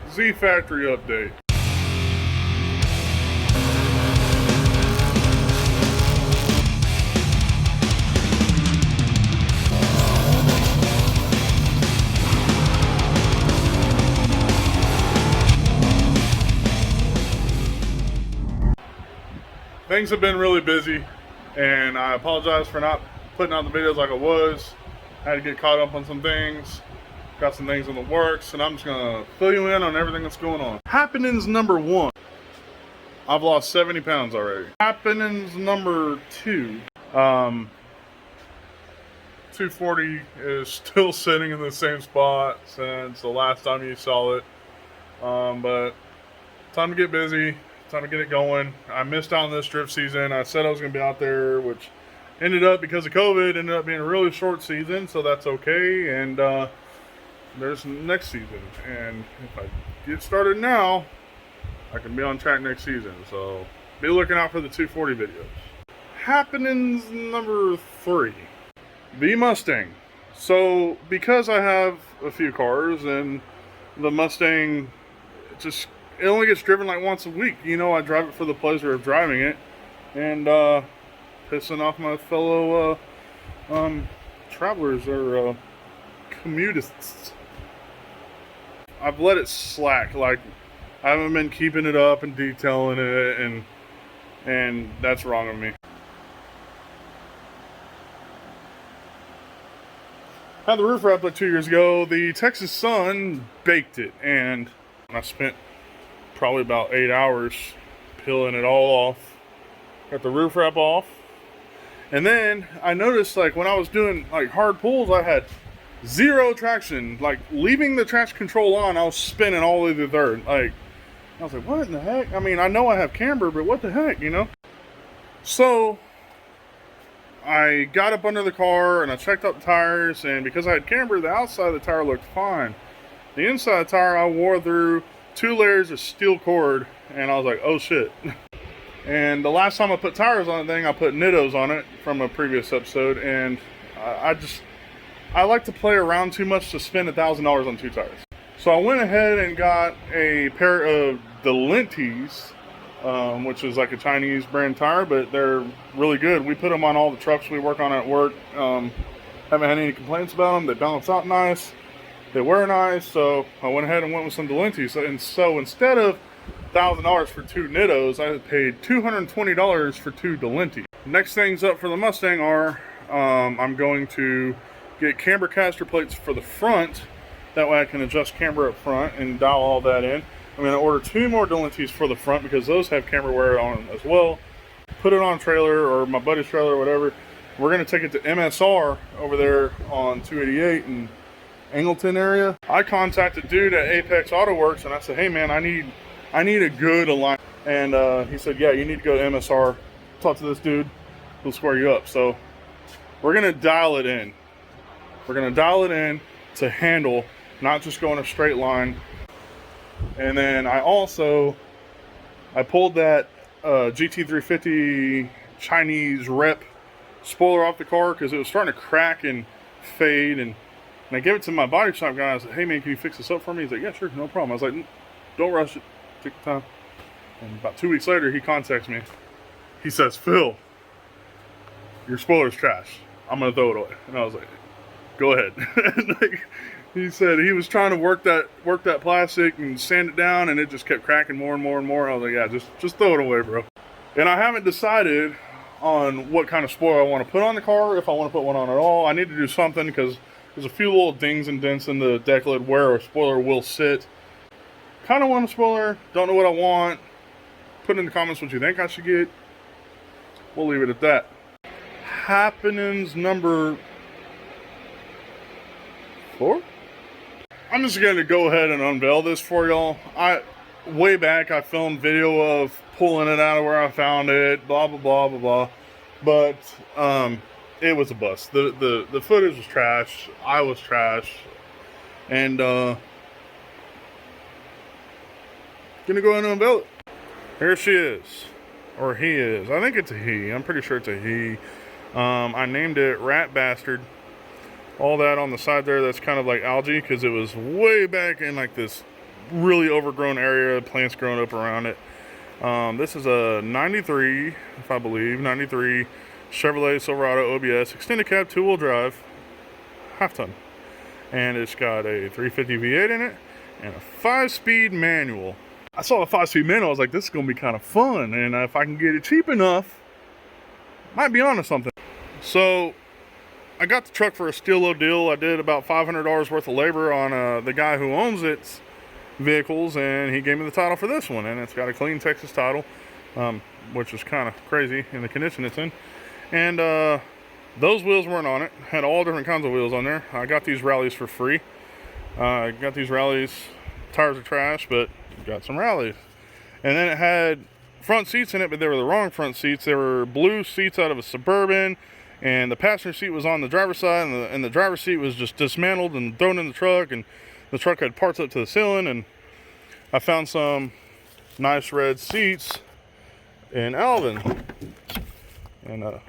ZFactory update. Things have been really busy, and I apologize for not putting out the videos like I was. I had to get caught up on some things. Got some things in the works, and I'm just gonna fill you in on everything that's going on. Happenings number 1. I've lost 70 pounds already. Happenings number 2. 240 is still sitting in the same spot since the last time you saw it. But time to get busy. Time to get it going. I missed out on this drift season. I said I was gonna be out there, which ended up, because of COVID, ended up being a really short season, so that's okay. And there's next season, and if I get started now, I can be on track next season. So be looking out for the 240 videos. Happenings number 3, the Mustang. So because I have a few cars, and the Mustang it only gets driven like once a week. You know, I drive it for the pleasure of driving it, and pissing off my fellow travelers or commutists. I've let it slack. Like, I haven't been keeping it up and detailing it, and that's wrong of me. Had the roof wrapped like 2 years ago. The Texas sun baked it, and I spent probably about 8 hours peeling it all off. Got the roof wrap off. And then I noticed, like, when I was doing like hard pulls, I had zero traction. Like, leaving the traction control on, I was spinning all the way to the third. Like, I was like, what in the heck? I mean, I know I have camber, but what the heck, you know? So I got up under the car and I checked out the tires, and because I had camber, the outside of the tire looked fine. The inside of the tire, I wore through 2 layers of steel cord, and I was like, oh shit. And the last time I put tires on the thing, I put Nittos on it from a previous episode, and I like to play around too much to spend $1,000 on 2 tires. So I went ahead and got a pair of Delentis, which is like a Chinese brand tire, but they're really good. We put them on all the trucks we work on at work. Haven't had any complaints about them. They balance out nice. They were nice, so I went ahead and went with some Delentis. And so instead of $1,000 for 2 Nittos, I paid $220 for 2 Delentis. Next things up for the Mustang are, I'm going to get camber caster plates for the front. That way I can adjust camber up front and dial all that in. I'm going to order 2 more Delentis for the front, because those have camber wear on them as well. Put it on a trailer, or my buddy's trailer, or whatever. We're going to take it to MSR over there on 288 and Angleton area. I contacted a dude at Apex Auto Works, and I said, hey man, I need a good alignment. And he said, yeah, you need to go to MSR, talk to this dude, he'll square you up. So we're gonna dial it in. We're gonna dial it in to handle, not just go in a straight line. And then I pulled that GT350 Chinese rep spoiler off the car, because it was starting to crack and fade, and I gave it to my body shop guy. I said, hey man, can you fix this up for me? He's like, yeah, sure, no problem. I was like, don't rush it, take your time. And about 2 weeks later, he contacts me. He says, Phil, your spoiler's trash. I'm gonna throw it away. And I was like, go ahead. Like, he said he was trying to work that plastic and sand it down, and it just kept cracking more and more and more. I was like, yeah, just throw it away, bro. And I haven't decided on what kind of spoiler I want to put on the car, if I want to put one on at all. I need to do something, because there's a few little dings and dents in the deck lid where a spoiler will sit. Kind of want a spoiler, don't know what I want. Put in the comments what you think I should get. We'll leave it at that. Happenings number 4? I'm just going to go ahead and unveil this for y'all. Way back, I filmed video of pulling it out of where I found it, blah, blah, blah, blah, blah. But, it was a bust. The footage was trash. I was trash. And, gonna go ahead and unveil it. Here she is. Or he is. I think it's a he. I'm pretty sure it's a he. I named it Rat Bastard. All that on the side there, that's kind of like algae, because it was way back in like this really overgrown area, plants growing up around it. This is a 93, if I believe, 93 Chevrolet Silverado OBS, extended cab, 2-wheel drive, half ton. And it's got a 350 V8 in it and a 5-speed manual. I saw the 5-speed manual, I was like, this is gonna be kind of fun, and if I can get it cheap enough, might be onto something. So I got the truck for a steel load deal. I did about $500 worth of labor on the guy who owns its vehicles, and he gave me the title for this one, and it's got a clean Texas title, which is kind of crazy in the condition it's in. And those wheels weren't on it. Had all different kinds of wheels on there. I got these rallies for free. I got these rallies. Tires are trash, but got some rallies. And then it had front seats in it, but they were the wrong front seats. They were blue seats out of a Suburban, and the passenger seat was on the driver's side, and the driver's seat was just dismantled and thrown in the truck, and the truck had parts up to the ceiling. And I found some nice red seats in Alvin, and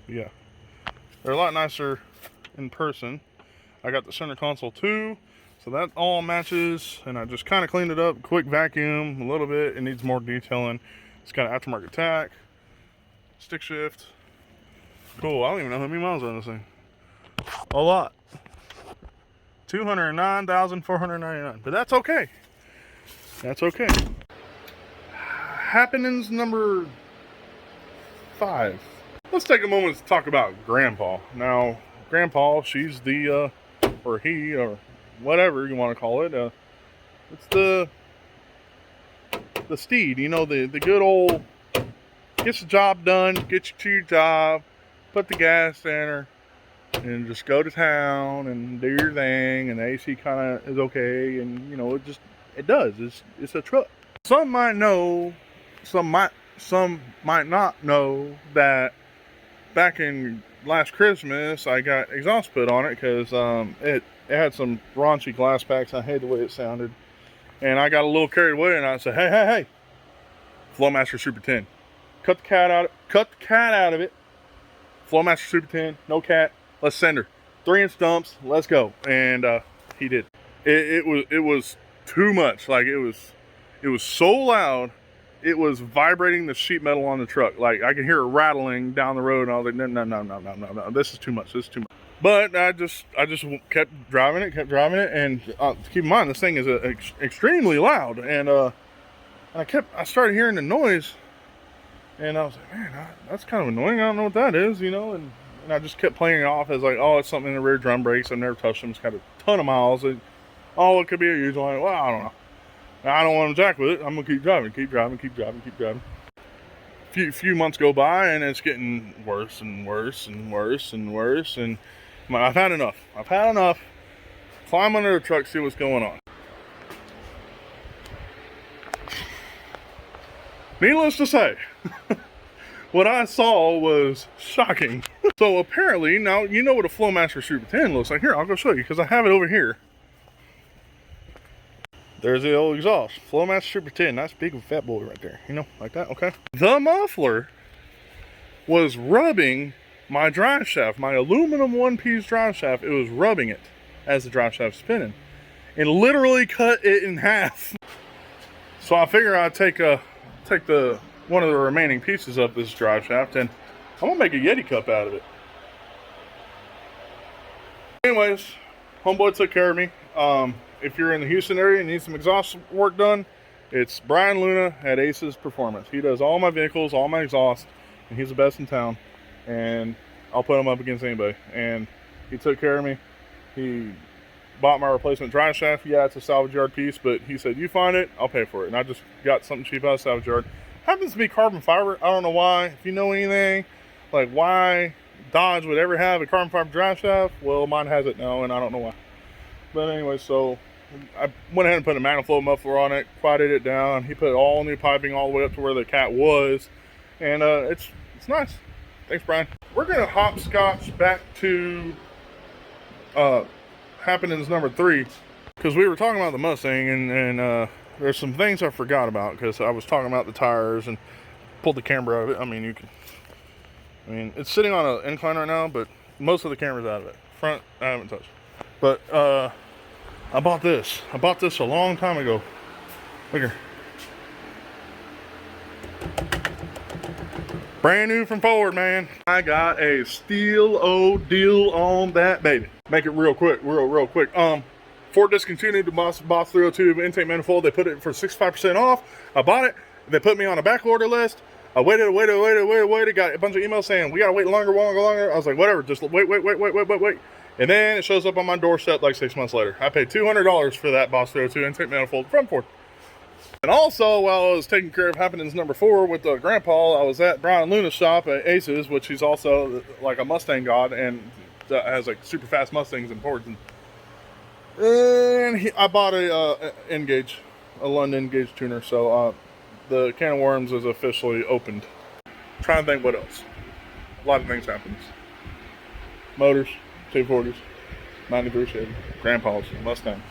yeah, they're a lot nicer in person. I got the center console too, so that all matches, and I just kind of cleaned it up, quick vacuum a little bit. It needs more detailing. It's got an aftermarket tack, stick shift. Cool. I don't even know how many miles are on this thing. A lot. 209,499. But that's okay. That's okay. Happenins number 5. Let's take a moment to talk about Grandpa. Now, Grandpa, she's the, or he, or whatever you want to call it. It's the steed, you know, the good old, gets the job done, get you to your job, put the gas in her, and just go to town and do your thing, and the AC kind of is okay, and you know, it does. It's a truck. Some might know, some might not know that back in last Christmas I got exhaust put on it because it had some raunchy glass packs. I hated the way it sounded, and I got a little carried away, and I said, hey, Flowmaster Super 10, cut the cat out of it. Flowmaster Super 10, no cat, let's send her 3-inch dumps, let's go. And he did. It was too much. Like, it was so loud, it was vibrating the sheet metal on the truck. Like, I could hear it rattling down the road, and I was like, no, this is too much. But I just kept driving it, and keep in mind, this thing is extremely loud, and I started hearing the noise, and I was like, man, that's kind of annoying. I don't know what that is, you know, and I just kept playing it off as like, oh, it's something in the rear drum brakes. I've never touched them. It's got a ton of miles. And, oh, it could be a used one. Well, I don't know. I don't want to jack with it. I'm going to keep driving. Few months go by, and it's getting worse and worse. And I've had enough. Climb under the truck, see what's going on. Needless to say, what I saw was shocking. So apparently, now you know what a Flowmaster Super 10 looks like. Here, I'll go show you, because I have it over here. There's the old exhaust. Flowmaster Super 10. Nice big fat boy right there. You know, like that, okay? The muffler was rubbing my drive shaft, my aluminum one-piece drive shaft. It was rubbing it as the drive shaft spinning, and literally cut it in half. So I figure I'd take one of the remaining pieces of this drive shaft, and I'm gonna make a Yeti cup out of it. Anyways, Homeboy took care of me. If you're in the Houston area and need some exhaust work done, it's Brian Luna at Aces Performance. He does all my vehicles, all my exhaust, and he's the best in town. And I'll put him up against anybody. And he took care of me. He bought my replacement drive shaft. Yeah, it's a salvage yard piece, but he said, you find it, I'll pay for it. And I just got something cheap out of salvage yard. Happens to be carbon fiber. I don't know why. If you know anything, like why Dodge would ever have a carbon fiber drive shaft, well, mine has it now, and I don't know why. But anyway, so I went ahead and put a MagnaFlow muffler on it, quieted it down. He put all new piping all the way up to where the cat was, and it's nice. Thanks, Brian. We're gonna hopscotch back to happenings number 3, because we were talking about the Mustang, and there's some things I forgot about, because I was talking about the tires and pulled the camera out of it. I mean, it's sitting on an incline right now, but most of the camera's out of it. Front, I haven't touched. But I bought this a long time ago. Look here. Brand new from Ford, man. I got a steel old deal on that baby. Make it real quick, real quick. Ford discontinued the Boss 302 intake manifold. They put it for 65% off. I bought it. They put me on a back order list. I waited. Got a bunch of emails saying we gotta wait longer. I was like, whatever, just wait. And then it shows up on my doorstep like 6 months later. I paid $200 for that Boss 302 intake manifold from Ford. And also, while I was taking care of happenings number 4 with Grandpa, I was at Brian Luna's shop at Aces, which he's also like a Mustang god and has like super fast Mustangs and Fords. And I bought a London Engage tuner. So the can of worms is officially opened. Trying to think what else. A lot of things happened. Motors, 240s, 93 Chevy, Grandpa's, Mustang,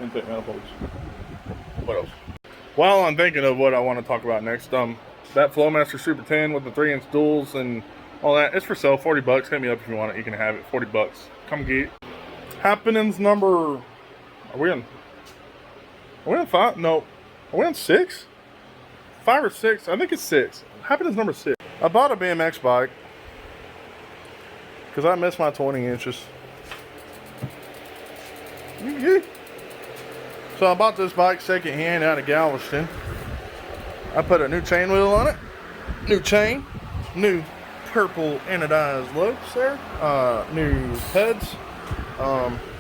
intake manifolds. What else? While I'm thinking of what I want to talk about next, that Flowmaster Super 10 with the 3-inch duals and all that, it's for sale, 40 bucks. Hit me up if you want it. You can have it, 40 bucks. Come get it. Happenings number, are we on 5? No. Are we on 6? 5 or 6? I think it's 6. Happenings number 6. I bought a BMX bike because I missed my 20 inches. So I bought this bike secondhand out of Galveston. I put a new chain wheel on it, new chain, new purple anodized lugs there, new heads,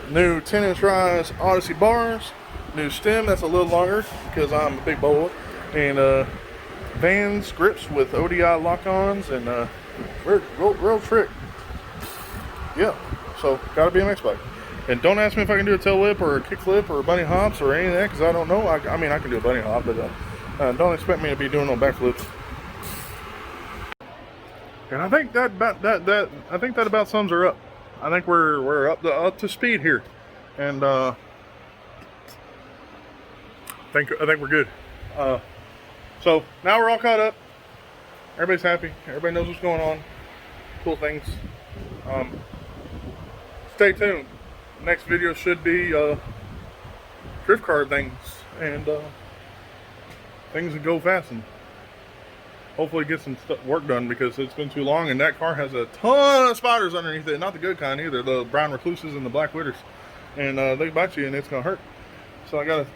new 10-inch rise Odyssey bars, new stem that's a little longer because I'm a big boy, and Vans grips with ODI lock-ons, and real trick. Yeah, so got a BMX bike. And don't ask me if I can do a tail whip or a kick flip or bunny hops or any of that, because I don't know. I mean, I can do a bunny hop, but don't expect me to be doing no backflips. And I think that about sums her up. I think we're up to speed here, and I think we're good. So now we're all caught up. Everybody's happy. Everybody knows what's going on. Cool things. Stay tuned. Next video should be drift car things and things that go fast, and hopefully get some work done because it's been too long, and that car has a ton of spiders underneath it. Not the good kind either, the brown recluses and the black witters, and they bite you and it's gonna hurt. So I gotta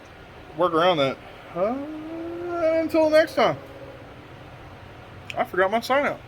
work around that. Until next time, I forgot my sign out.